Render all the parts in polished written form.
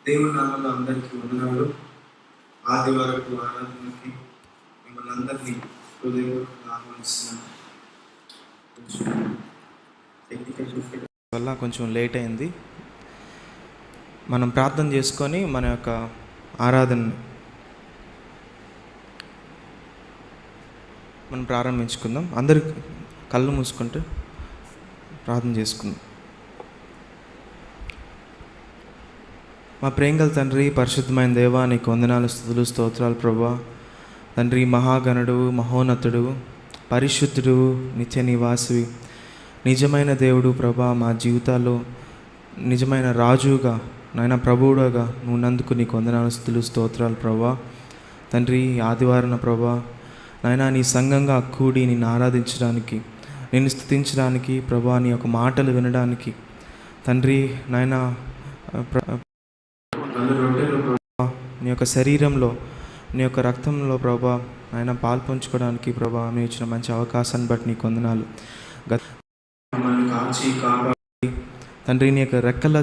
దేవుని నామంలో అందరికీ వందనాలు. ఆదివారపు ఆరాధనకి మిమ్మల్ని అందరినీ హృదయపూర్వకంగా ఆహ్వానిస్తున్నాను. వల్ల కొంచెం లేట్ అయింది. మనం ప్రార్థన చేసుకొని మన యొక్క ఆరాధన మనం ప్రారంభించుకుందాం. అందరు కళ్ళు మూసుకుంటూ ప్రార్థన చేసుకుందాం. మా ప్రేంగల తండ్రి, పరిశుద్ధమైన దేవా, నీకు వందనాలు, స్తుతులు, స్తోత్రాలు ప్రభువా. తండ్రి, మహాగణుడు, మహోన్నతుడు, పరిశుద్ధుడు, నిత్య నివాసివి, నిజమైన దేవుడు ప్రభా. మా జీవితాల్లో నిజమైన రాజుగా, నాయన ప్రభువుగా నువ్వు నందుకు నీకు వందనాలు, స్తుతులు, స్తోత్రాలు ప్రభా. తండ్రి, ఆదివారం ప్రభా నాయన నీ సంఘంగా కూడి నిన్ను ఆరాధించడానికి, నిన్ను స్తుతించడానికి ప్రభా, నీ యొక్క మాటలు వినడానికి తండ్రి నాయన నీ యొక్క శరీరంలో, నీ యొక్క రక్తంలో ప్రభా ఆయన పాల్పంచుకోవడానికి ప్రభా నువ్వు ఇచ్చిన మంచి అవకాశాన్ని బట్టి నీకు వందనాలు. మమ్మల్ని కాచి కాపాడి తండ్రి, నీ యొక్క రెక్కల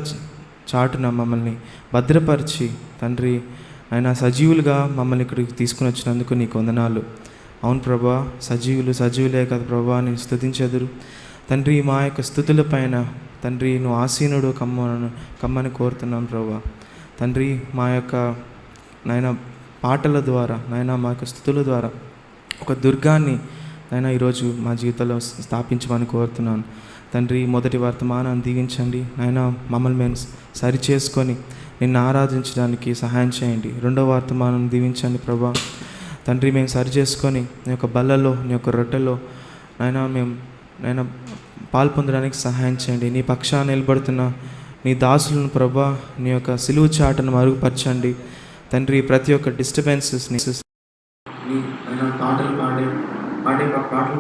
చాటున మమ్మల్ని భద్రపరిచి తండ్రి ఆయన సజీవులుగా మమ్మల్ని ఇక్కడికి తీసుకుని వచ్చినందుకు నీకు వందనాలు. అవును ప్రభా, సజీవులే కదా ప్రభా నేను స్తుతించెదరు. తండ్రి, మా యొక్క స్తుతుల పైన తండ్రి నువ్వు ఆసీనుడు కమ్మని కోరుతున్నాను ప్రభా. తండ్రి, మా యొక్క నాయన పాటల ద్వారా, నాయన మా యొక్క స్తుతుల ద్వారా ఒక దుర్గాన్ని నాయన ఈరోజు మా జీవితంలో స్థాపించమని కోరుతున్నాను. తండ్రి, మొదటి వర్తమానాన్ని దీవించండి నాయన, మమ్మల్ని మేము సరి చేసుకొని నిన్ను ఆరాధించడానికి సహాయం చేయండి. రెండవ వర్తమానాన్ని దీవించండి ప్రభా. తండ్రి, మేము సరి చేసుకొని నీ యొక్క బల్లలో, నీ యొక్క రొట్టెలో నాయన పాల్పొందడానికి సహాయం చేయండి. నీ పక్షాన్ని నిలబడుతున్న నీ దాసులను ప్రభా నీ యొక్క సిలువు చాటును మరుగుపరచండి. తండ్రి, ప్రతి ఒక్క డిస్టర్బెన్సెస్ని పాటలు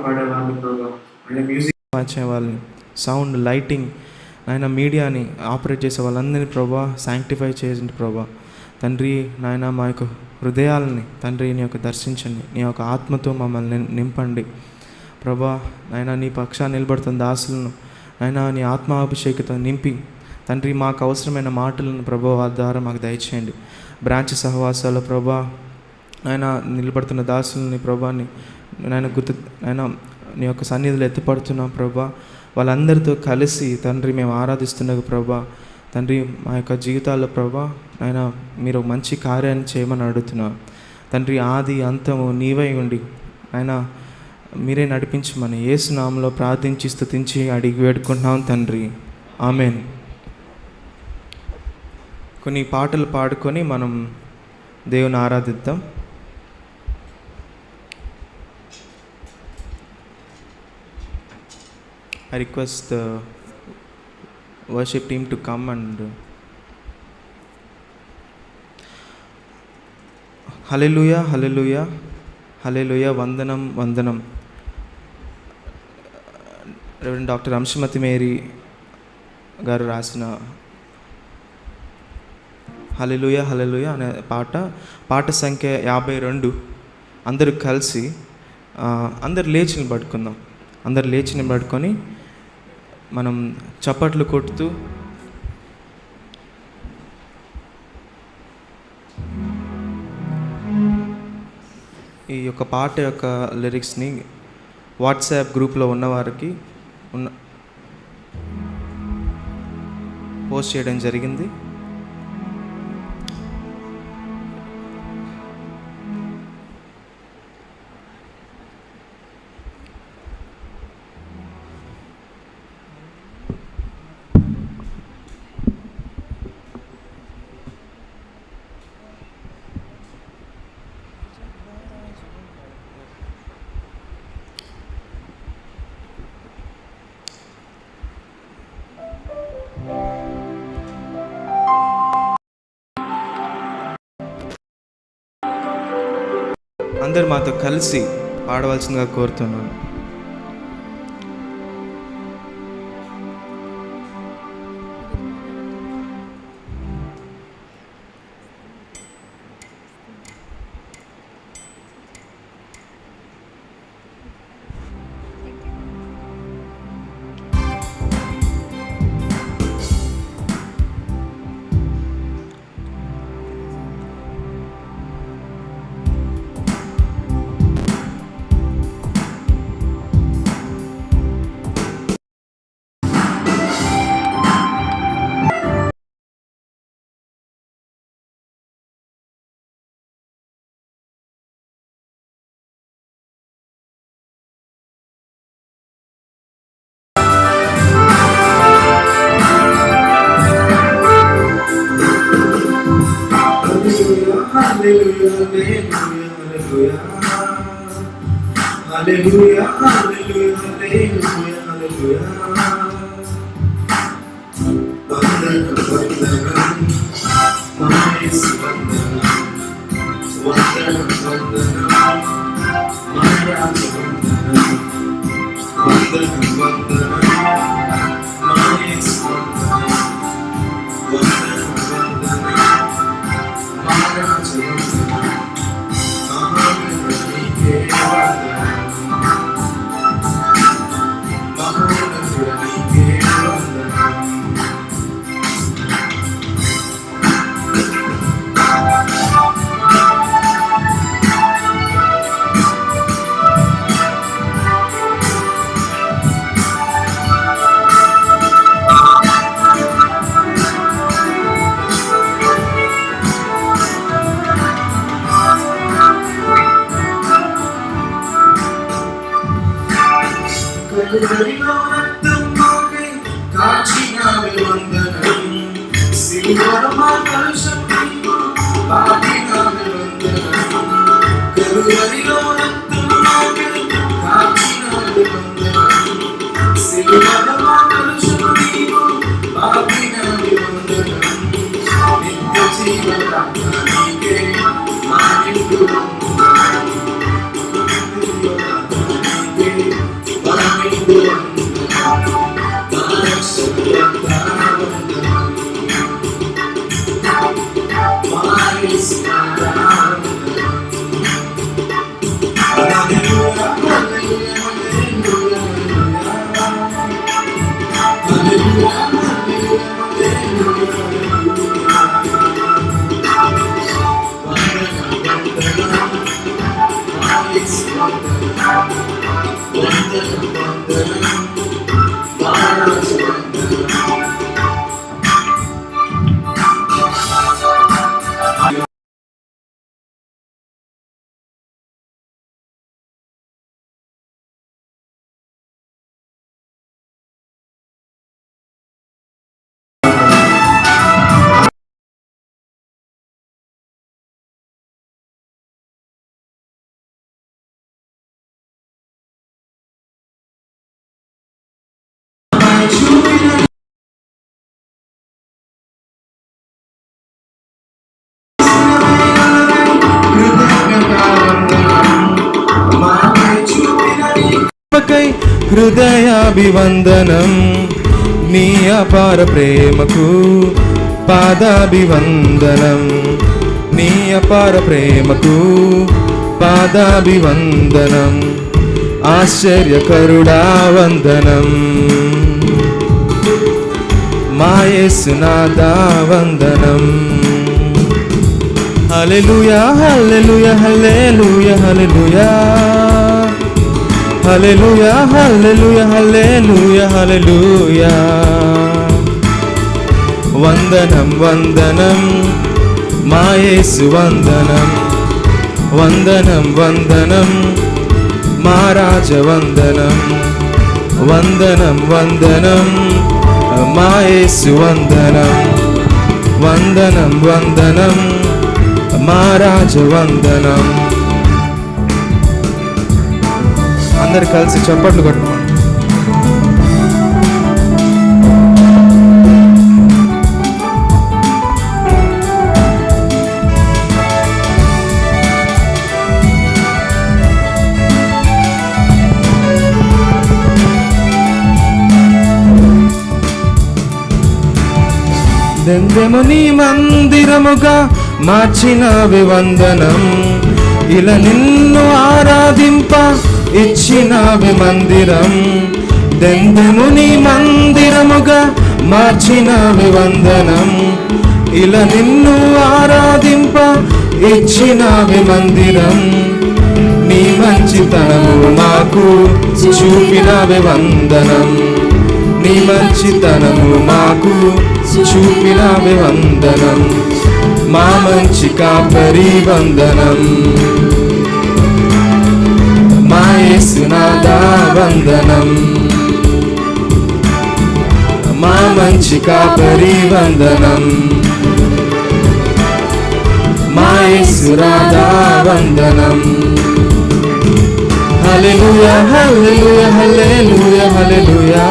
పాడే వాళ్ళని ప్రభా, మ్యూజిక్ వచ్చే వాళ్ళని, సౌండ్, లైటింగ్, నాయన మీడియాని ఆపరేట్ చేసే వాళ్ళందరినీ ప్రభా శాంక్టిఫై చేయండి ప్రభా. తండ్రి నాయన మా యొక్క హృదయాలని తండ్రి నీ యొక్క దర్శించండి, నీ యొక్క ఆత్మతో మమ్మల్ని నింపండి ప్రభా. నాయన నీ పక్షాన్ని నిలబడుతున్న దాసులను నాయన నీ ఆత్మాభిషేకతో నింపి తండ్రి మాకు అవసరమైన మాటలను ప్రభా వారి ద్వారా మాకు దయచేయండి. బ్రాంచ్ సహవాసాల ప్రభా నాయన నిలబడుతున్న దాసులని ప్రభాని నాయన నీ యొక్క సన్నిధిలో ఎత్తుపడుతున్నాం ప్రభా. వాళ్ళందరితో కలిసి తండ్రి మేము ఆరాధిస్తున్న ప్రభా. తండ్రి, మా యొక్క జీవితాల్లో ప్రభా నాయన మీరు మంచి కార్యాన్ని చేయమని అడుగుతున్నాం తండ్రి. ఆది అంతము నీవై ఉండి ఆయన మీరే నడిపించమని యేసు నామములో ప్రార్థించి స్తుతించి అడిగి వేడుకుంటున్నాం తండ్రి, ఆమేన్. కొన్ని పాటలు పాడుకొని మనం దేవుని ఆరాధిద్దాం. I request the worship team to come and హల్లెలూయా, హల్లెలూయా, హల్లెలూయా, వందనం వందనం. రెవరెండ్ డాక్టర్ అంశమతి మేరీ గారు రాసిన హల్లెలూయా హల్లెలూయా అనే పాట సంఖ్య 52. అందరూ కలిసి అందరు లేచి నిలబడుకుందాం. అందరు లేచి నిలబడుకొని మనం చప్పట్లు కొడుతూ ఈ యొక్క పాట యొక్క లిరిక్స్ని వాట్సాప్ గ్రూప్లో ఉన్నవారికి పోస్ట్ చేయడం జరిగింది. అందరు మాతో కలిసి పాడవలసిందిగా కోరుతున్నాను. హల్లెలూయా హల్లెలూయా హల్లెలూయా హల్లెలూయా వందనం వందనం మా యేసు వందనం వందనం వందనం మా రాజు వందనం వందనం వందనం మా యేసు వందనం వందనం వందనం మా రాజు వందనం మహోన్నతునికే వందనం మహోన్నతునికే వందనం కలువరిలో రక్తం మాకై కాచినావే వందనం సిలువలో మా కలుషం నీవు పాపినావే వందనం కలువరిలో రక్తం మాకై కాచినావే వందనం సిలువలో మా కలుషం నీవు పాపినావే వందనం నిత్య జీవదాతనికే మా నిండు వందనం హృదయాభివందనం నీ అపార ప్రేమకు పాదాభివందనం నీ అపార ప్రేమకు పాదాభివందనం ఆశ్చర్యకరుడా వందనం మా యేసునాథా వందనం హల్లెలూయా హల్లెలూయా హల్లెలూయా హల్లెలూయా హల్లెలూయా హల్లెలూయా హల్లెలూయా హల్లెలూయా వందనం వందనం మా యేసు వందనం వందనం వందనం మా రాజ వందనం వందనం వందనం మా యేసు వందనం వందనం వందనం మా రాజ వందనం. అందరు కలిసి చప్పట్లు కొట్టుకోండి. దెందెము నీ మందిరముగా మార్చినవి వందనం ఇలా నిన్ను ఆరాధింప ఇచ్చినవి మందిరం దెందెము నీ మందిరముగా మార్చినవి వందనం ఇలా నిన్ను ఆరాధింప ఇచ్చినవి మందిరం నీ మంచితనము మాకు చూపినవి వందనం నీ మంచితనము మాకు చూపినవి వందనం మా మంచి కాపరి వందనం మా యేసునాథా వందనం మా మంచి కాపరి వందనం మా యేసురాధా వందనం. హల్లెలూయా హల్లెలూయా హల్లెలూయా హల్లెలూయా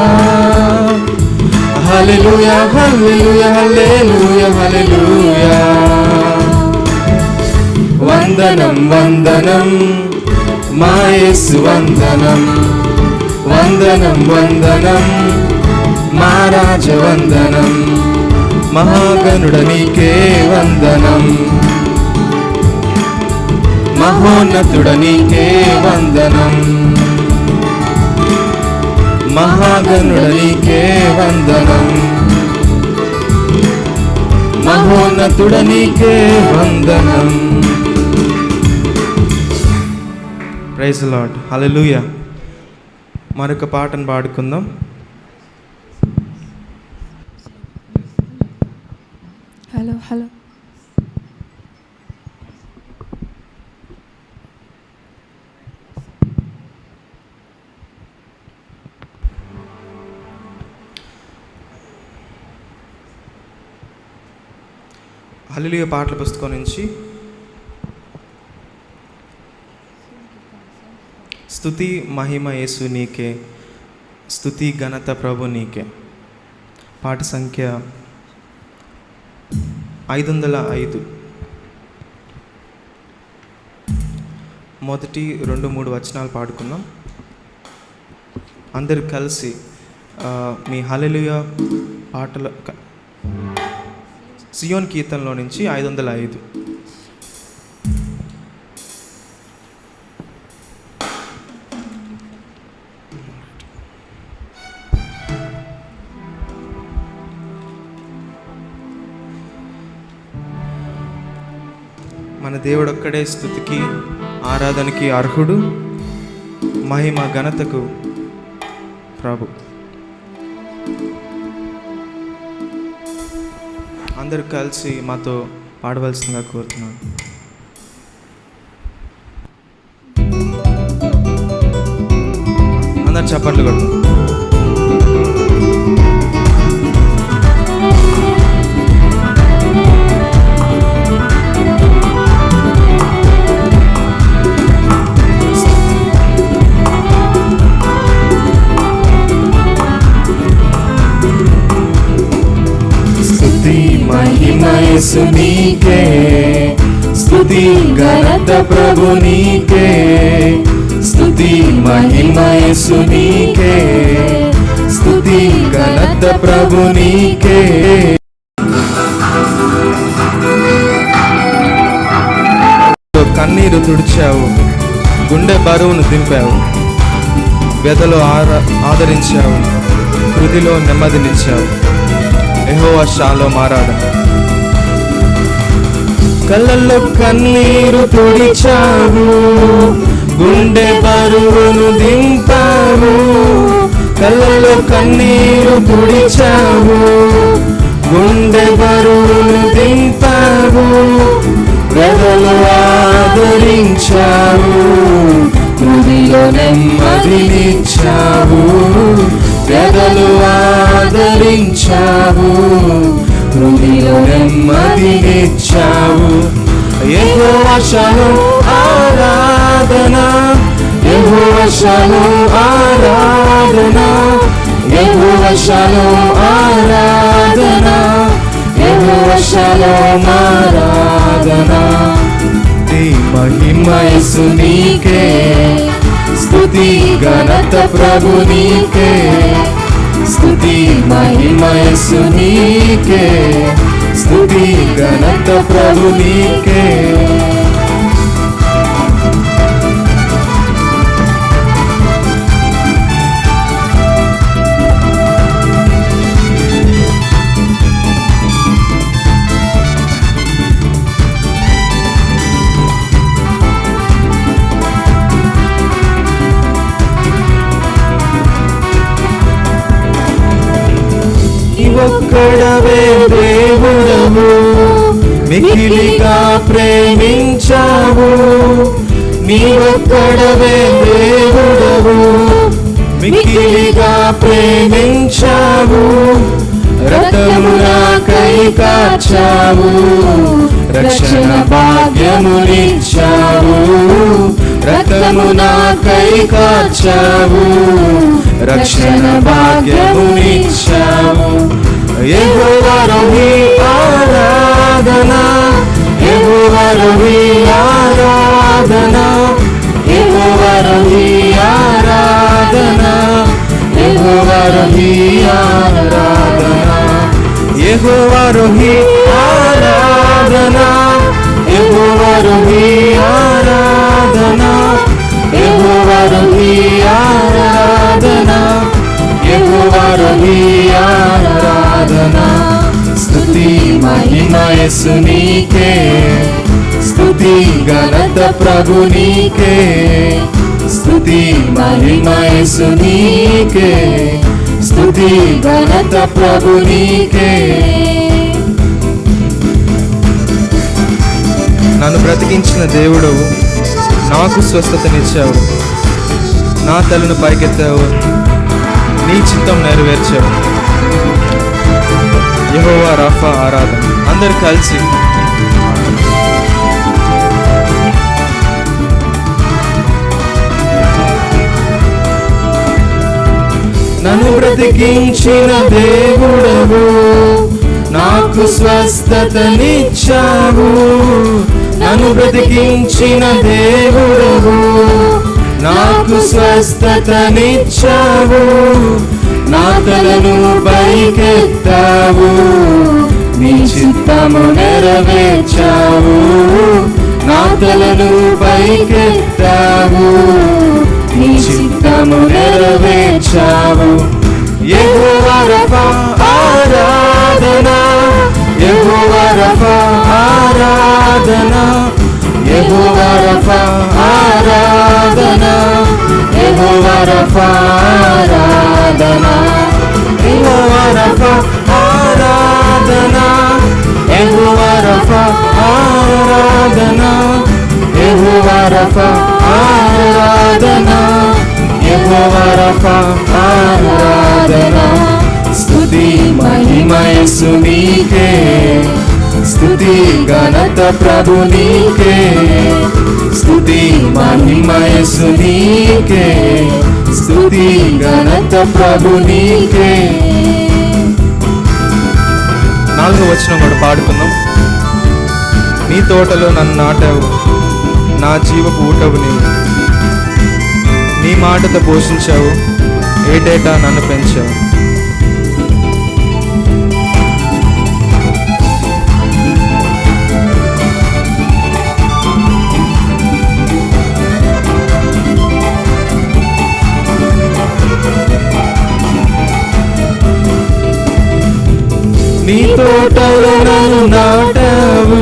హల్లెలూయా హల్లెలూయా హల్లెలూయా హల్లెలూయా. వందనం వందనం మా యేసు వందనం. వందనం వందనం మా రాజ వందనం. మహాగణుడ నీకే వందనం. మహోన్నతుడ నీకే వందనం. మహాగణుడ నీకే వందనం. మహోన్నతుడ నీకే వందనం. Praise the Lord. హల్లెలూయా. మరొక పాటను పాడుకుందాం. Hello hello. హల్లెలూయా పాటల పుస్తకం నుంచి స్తుతి మహిమ యేసు నీకే, స్తుతి ఘనత ప్రభు నీకే. పాట సంఖ్య 505. మొదటి 2-3 వచనాలు పాడుకుందాం. అందరు కలిసి మీ హల్లెలూయా పాటల సియోన్ కీర్తనలో నుంచి 505. మన దేవుడొక్కడే స్తుతికి ఆరాధనకి అర్హుడు, మహిమ ఘనతకు ప్రభు. అందరూ కలిసి మాతో పాడవలసిందిగా కోరుతున్నాను. అందరు చప్పట్లు కొడు. మహిమ యేసు నీకే, స్తుతి ఘనత ప్రభు నీకే. స్తుతి మహిమ యేసు నీకే, స్తుతి ఘనత ప్రభు నీకే. కన్నీరు తుడిచావు, గుండె బరువును దింపావు, వ్యధలో ఆదరించావు, హృదిలో నెమ్మదినిచ్చావు. యెహోవా షాలోమ్ ఆరాధన. కళ్ళల్లో కన్నీరు తుడిచావు, గుండె బరువును దింపావు. కళ్ళల్లో కన్నీరు తుడిచావు, గుండె బరువును దింపావు. వ్యధలు ఆదరించావు, హృదిలో నెమ్మదినిచ్చావు. వ్యధలు ఆదరించావు, హృదిలో నెమ్మదినిచ్చావు. యెహోవా షాలోమ్ ఆరాధన, యెహోవా షాలోమ్ ఆరాధన, యెహోవా షాలోమ్ ఆరాధన, యెహోవా షాలోమ్ ఆరాధన. మహిమ యేసు నీకే, స్తుతి ఘనత ప్రభు నీకే. స్తుతి మహిమ యేసు నీకే, స్తుతి ఘనత ప్రభు నీకే. ఒక్కడవే దేవుడవు, మిక్కిలిగా ప్రేమించావు. నీవొక్కడవే దేవుడవు, మిక్కిలిగా ప్రేమించావు. రక్తము నాకై కార్చావు, రక్షణ భాగ్యమునిచ్చావు, రక్తము నాకై కార్చావు, రక్షణ భాగ్యమునిచ్చావు. యెహోవా రోహి ఆరాధన, యెహోవా రోహి ఆరాధన, యెహోవా రోహి ఆరాధన, యెహోవా రోహి ఆరాధన, యెహోవా రోహి ఆరాధన, యెహోవా రోహి ఆరాధన, యెహోవా రోహి ఆరాధన, యెహోవా రోహి ఆరాధన. స్తుతి మహిమ యేసునికే, స్తుతి ఘనత ప్రభు నీకే, స్తుతి మహిమ యేసునికే, స్తుతి ఘనత ప్రభు నీకే. నన్ను బ్రతికించిన దేవుడు, నాకు స్వస్థతనిచ్చావు, నా తలను పైకెత్తావు, నీ చిత్తం నెరవేర్చావు. యెహోవా రాఫా ఆరాధన. అందరు కలిసి నన్ను బ్రతికించిన దేవుడవు, నాకు స్వస్థతనిచ్చావు, నన్ను బ్రతికించిన దేవుడవు, నాకు స్వస్థతనిచ్చావు, నా తలను పైకెత్తావు, నీ చిత్తము నెరవేర్చావు, నా తలను పైకెత్తావు, నీ చిత్తము నెరవేర్చావు. యెహోవా రఫా ఆరాధన, యెహోవా రఫా ఆరాధన, యెహోవా రఫా ఆరాధన, యెహోవా రఫా ఆరాధన, యెహోవా రఫా ఆరాధన, యెహోవా రఫా ఆరాధన, యెహోవా రఫా ఆరాధన, యెహోవా రఫా ఆరాధన. స్తుతి మహిమ యేసునికే, స్తుతి ఘనత ప్రభు నీకే, స్తుతి మహిమ యేసునికే, స్తుతి ఘనత ప్రభు నీకే. 4వ వచనం కూడా పాడుకుందాం. నీ తోటలో నన్ను నాటావు, నా జీవపు ఊటవు నీవు, నీ మాటతో పోషించావు, ఏటేటా నన్ను పెంచావు. నీ తోటలో నన్ను నాటావు,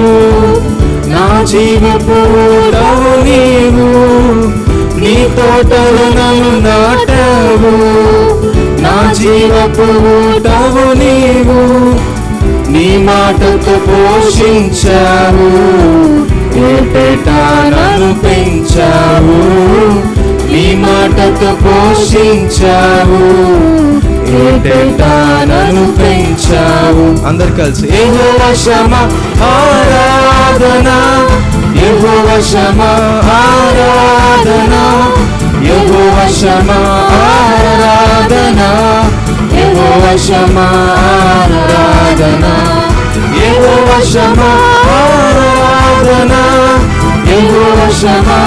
నా జీవపు ఊటవు నీవు, నీ తోటలో నన్ను నాటావు, నా జీవపు ఊటవు నీవు, నీ మాటతో పోషించావు, ఏటేటా నన్ను పెంచావు, నీ మాటతో పోషించావు, ఏటేటా నన్ను పెంచావు. అందరు కలిసి యెహోవా షమా ఆరాధన, యెహోవా షమా ఆరాధన, యెహోవా షమా ఆరాధన, యెహోవా షమా ఆరాధన, యెహోవా షమా ఆరాధన, యెహోవా షమా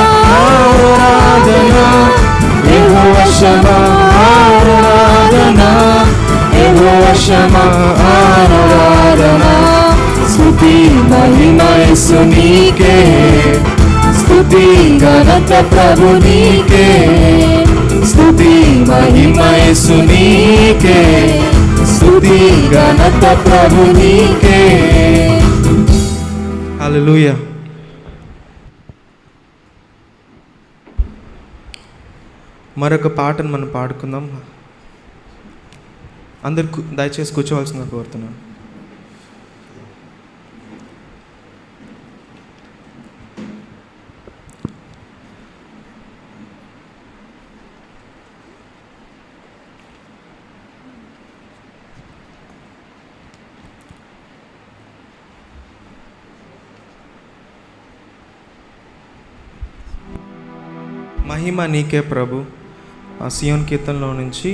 ఆరాధన, యెహోవా షమా ఆరాధన, యెహోవా షమా ఆరాధన. స్తుతి మహిమ యేసునికే, స్తుతి ఘనత ప్రభు నీకే, స్తుతి మహిమ యేసునికే, స్తుతి ఘనత ప్రభు నీకే. హల్లెలూయా. మరొక పాటను మనం పాడుకుందాం. అందరు దయచేసి కూర్చోవలసిందిగా కోరుతున్నాను. మహిమ నీకే ప్రభు. ఆ సియోన్ కీర్తనలో నుంచి